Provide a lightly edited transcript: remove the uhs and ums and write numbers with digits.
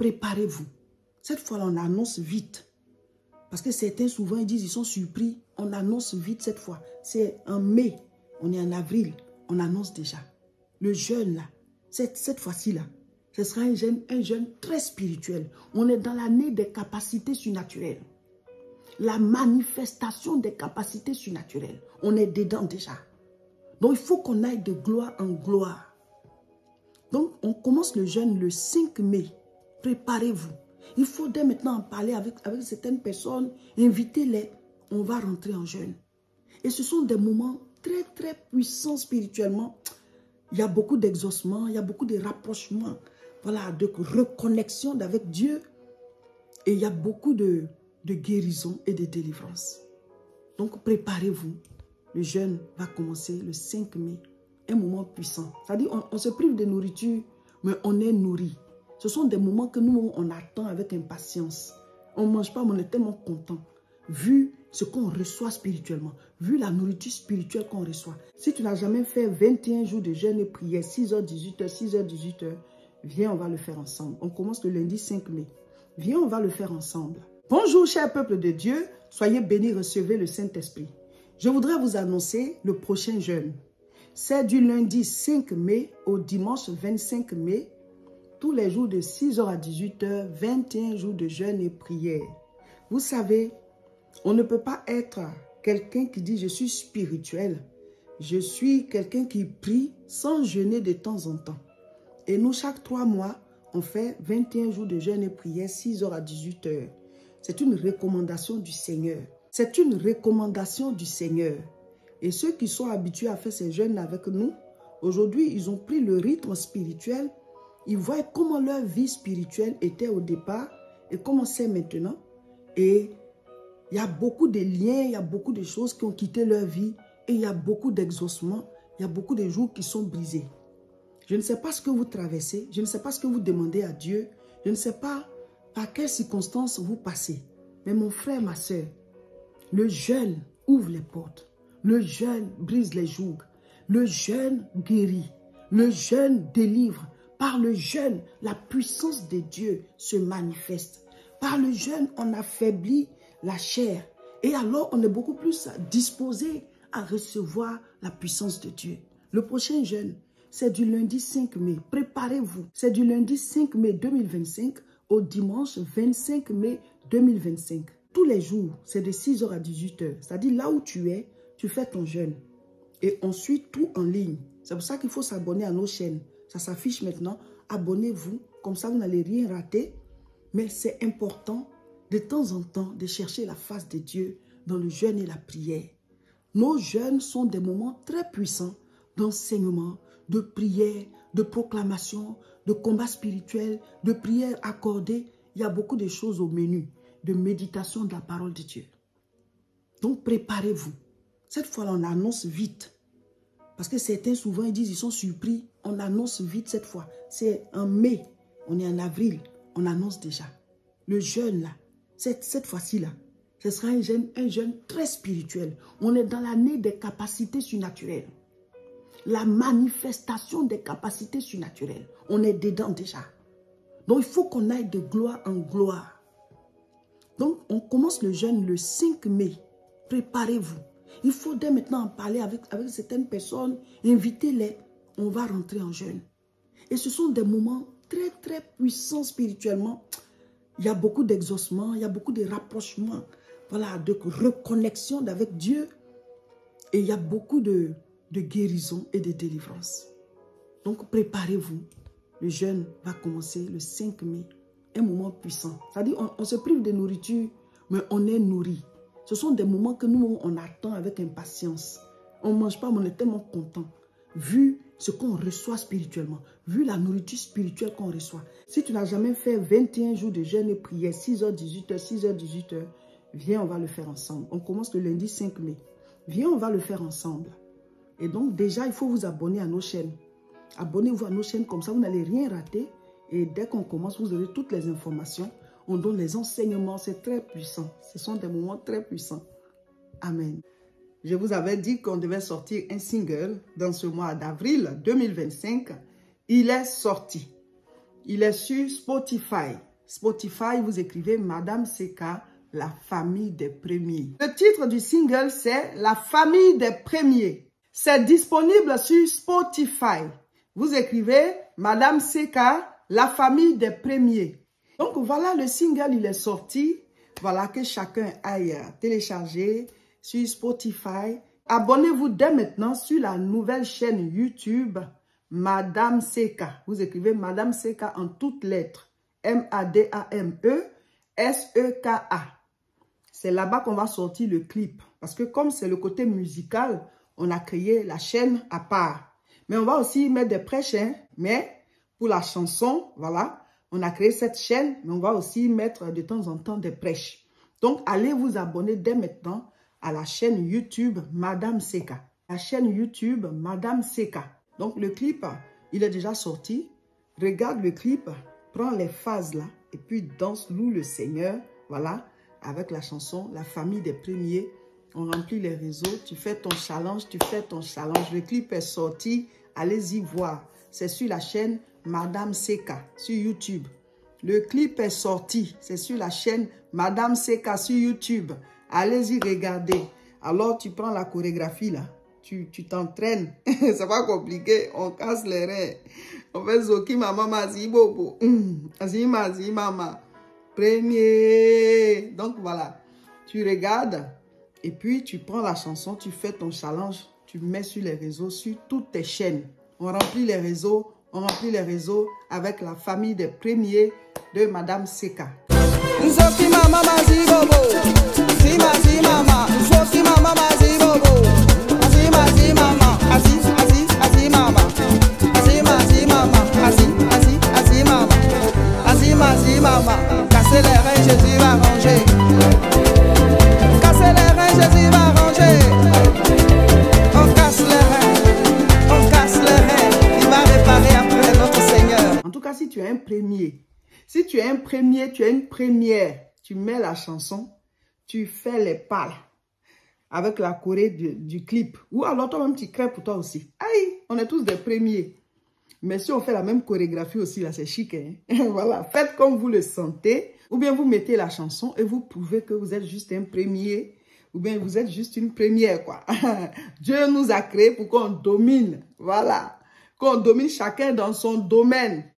préparez-vous. Cette fois-là, on annonce vite. Parce que certains, souvent, ils disent, ils sont surpris. On annonce vite cette fois. C'est en mai, on est en avril, on annonce déjà. Le jeûne, là, cette fois-ci, là, ce sera un jeûne très spirituel. On est dans l'année des capacités surnaturelles. La manifestation des capacités surnaturelles. On est dedans déjà. Donc, il faut qu'on aille de gloire en gloire. Donc, on commence le jeûne le 5 mai. Préparez-vous. Il faut dès maintenant en parler avec certaines personnes. Invitez-les. On va rentrer en jeûne. Et ce sont des moments très, très puissants spirituellement. Il y a beaucoup d'exaucement, il y a beaucoup de rapprochements, voilà, de reconnexion avec Dieu. Et il y a beaucoup de guérison et de délivrance. Donc, préparez-vous. Le jeûne va commencer le 5 mai. Un moment puissant. C'est-à-dire, on se prive de nourriture, mais on est nourri. Ce sont des moments que nous, on attend avec impatience. On ne mange pas, mais on est tellement content. Vu ce qu'on reçoit spirituellement, vu la nourriture spirituelle qu'on reçoit. Si tu n'as jamais fait 21 jours de jeûne et prière, 6h, 18h, 6h, 18h, viens, on va le faire ensemble. On commence le lundi 5 mai. Viens, on va le faire ensemble. Bonjour, cher peuple de Dieu. Soyez bénis, recevez le Saint-Esprit. Je voudrais vous annoncer le prochain jeûne. C'est du lundi 5 mai au dimanche 25 mai. Tous les jours de 6h à 18h, 21 jours de jeûne et prière. Vous savez, on ne peut pas être quelqu'un qui dit « je suis spirituel ». Je suis quelqu'un qui prie sans jeûner de temps en temps. Et nous, chaque 3 mois, on fait 21 jours de jeûne et prière, 6h à 18h. C'est une recommandation du Seigneur. C'est une recommandation du Seigneur. Et ceux qui sont habitués à faire ces jeûnes avec nous, aujourd'hui, ils ont pris le rythme spirituel. Ils voient comment leur vie spirituelle était au départ et comment c'est maintenant. Et il y a beaucoup de liens, il y a beaucoup de choses qui ont quitté leur vie et il y a beaucoup d'exaucements, il y a beaucoup de jours qui sont brisés. Je ne sais pas ce que vous traversez, je ne sais pas ce que vous demandez à Dieu, je ne sais pas par quelles circonstances vous passez. Mais mon frère, ma soeur, le jeûne ouvre les portes, le jeûne brise les jougs, le jeûne guérit, le jeûne délivre. Par le jeûne, la puissance de Dieu se manifeste. Par le jeûne, on affaiblit la chair. Et alors, on est beaucoup plus disposé à recevoir la puissance de Dieu. Le prochain jeûne, c'est du lundi 5 mai. Préparez-vous. C'est du lundi 5 mai 2025 au dimanche 25 mai 2025. Tous les jours, c'est de 6h à 18h. C'est-à-dire, là où tu es, tu fais ton jeûne. Et on suit tout en ligne. C'est pour ça qu'il faut s'abonner à nos chaînes. Ça s'affiche maintenant. Abonnez-vous. Comme ça, vous n'allez rien rater. Mais c'est important de temps en temps de chercher la face de Dieu dans le jeûne et la prière. Nos jeûnes sont des moments très puissants d'enseignement, de prière, de proclamation, de combat spirituel, de prière accordée. Il y a beaucoup de choses au menu, de méditation de la parole de Dieu. Donc, préparez-vous. Cette fois-là, on annonce vite. Parce que certains, souvent, ils disent, ils sont surpris. On annonce vite cette fois. C'est en mai, on est en avril, on annonce déjà. Le jeûne, là, cette fois-ci, là, ce sera un jeûne très spirituel. On est dans l'année des capacités surnaturelles. La manifestation des capacités surnaturelles. On est dedans déjà. Donc, il faut qu'on aille de gloire en gloire. Donc, on commence le jeûne le 5 mai. Préparez-vous. Il faut dès maintenant en parler avec certaines personnes. Invitez-les. On va rentrer en jeûne. Et ce sont des moments très, très puissants spirituellement. Il y a beaucoup d'exaucement, il y a beaucoup de rapprochements, voilà, de reconnexion avec Dieu. Et il y a beaucoup de guérison et de délivrance. Donc, préparez-vous. Le jeûne va commencer le 5 mai. Un moment puissant. C'est-à-dire, on se prive de nourriture, mais on est nourri. Ce sont des moments que nous, on attend avec impatience. On ne mange pas, mais on est tellement content. Vu ce qu'on reçoit spirituellement, vu la nourriture spirituelle qu'on reçoit. Si tu n'as jamais fait 21 jours de jeûne et prière, 6h, 18h, 6h, 18h, viens, on va le faire ensemble. On commence le lundi 5 mai. Viens, on va le faire ensemble. Et donc, déjà, il faut vous abonner à nos chaînes. Abonnez-vous à nos chaînes, comme ça, vous n'allez rien rater. Et dès qu'on commence, vous aurez toutes les informations. On donne les enseignements, c'est très puissant. Ce sont des moments très puissants. Amen. Je vous avais dit qu'on devait sortir un single dans ce mois d'avril 2025. Il est sorti. Il est sur Spotify. Spotify, vous écrivez Madame Seka, la famille des premiers. Le titre du single, c'est La famille des premiers. C'est disponible sur Spotify. Vous écrivez Madame Seka, la famille des premiers. Donc voilà, le single, il est sorti. Voilà, que chacun aille télécharger sur Spotify. Abonnez-vous dès maintenant sur la nouvelle chaîne YouTube Madame Seka. Vous écrivez Madame Seka en toutes lettres. M-A-D-A-M-E S-E-K-A. C'est là-bas qu'on va sortir le clip. Parce que comme c'est le côté musical, on a créé la chaîne à part. Mais on va aussi mettre des prêches. Mais pour la chanson, voilà, on a créé cette chaîne. Mais on va aussi mettre de temps en temps des prêches. Donc, allez vous abonner dès maintenant à la chaîne YouTube Madame Seka. La chaîne YouTube Madame Seka. Donc, le clip, il est déjà sorti. Regarde le clip, prends les phases là et puis danse, loue le Seigneur. Voilà, avec la chanson La famille des premiers. On remplit les réseaux, tu fais ton challenge, Le clip est sorti, allez-y voir. C'est sur la chaîne Madame Seka sur YouTube. Le clip est sorti, c'est sur la chaîne Madame Seka sur YouTube. Allez-y regarder. Alors, tu prends la chorégraphie là. Tu t'entraînes. C'est pas compliqué. On casse les reins. On fait Zoki Mama Mazi Bobo. Mazi Mama. Premier. Donc voilà. Tu regardes. Et puis tu prends la chanson. Tu fais ton challenge. Tu mets sur les réseaux. Sur toutes tes chaînes. On remplit les réseaux. On remplit les réseaux avec la famille des premiers de Madame Seka. Zoki Mama Mazi Bobo. Mazi Mama. Zoki Mama Mazi Bobo. Mazi Mama. Azi Mama. Azi Mama. Azi Mama. Casser les reins, Jésus va ranger. Casser les reins, Jésus va ranger. On casse les reins. Il va réparer après notre Seigneur. En tout cas, si tu es un premier, tu as une première, tu mets la chanson, tu fais les pas là, avec la choré du clip. Ou alors toi-même, tu crées pour toi aussi. Aïe, on est tous des premiers. Mais si on fait la même chorégraphie aussi, là, c'est chic. Hein? Voilà, faites comme vous le sentez. Ou bien vous mettez la chanson et vous prouvez que vous êtes juste un premier. Ou bien vous êtes juste une première, quoi. Dieu nous a créés pour qu'on domine. Voilà. Qu'on domine chacun dans son domaine.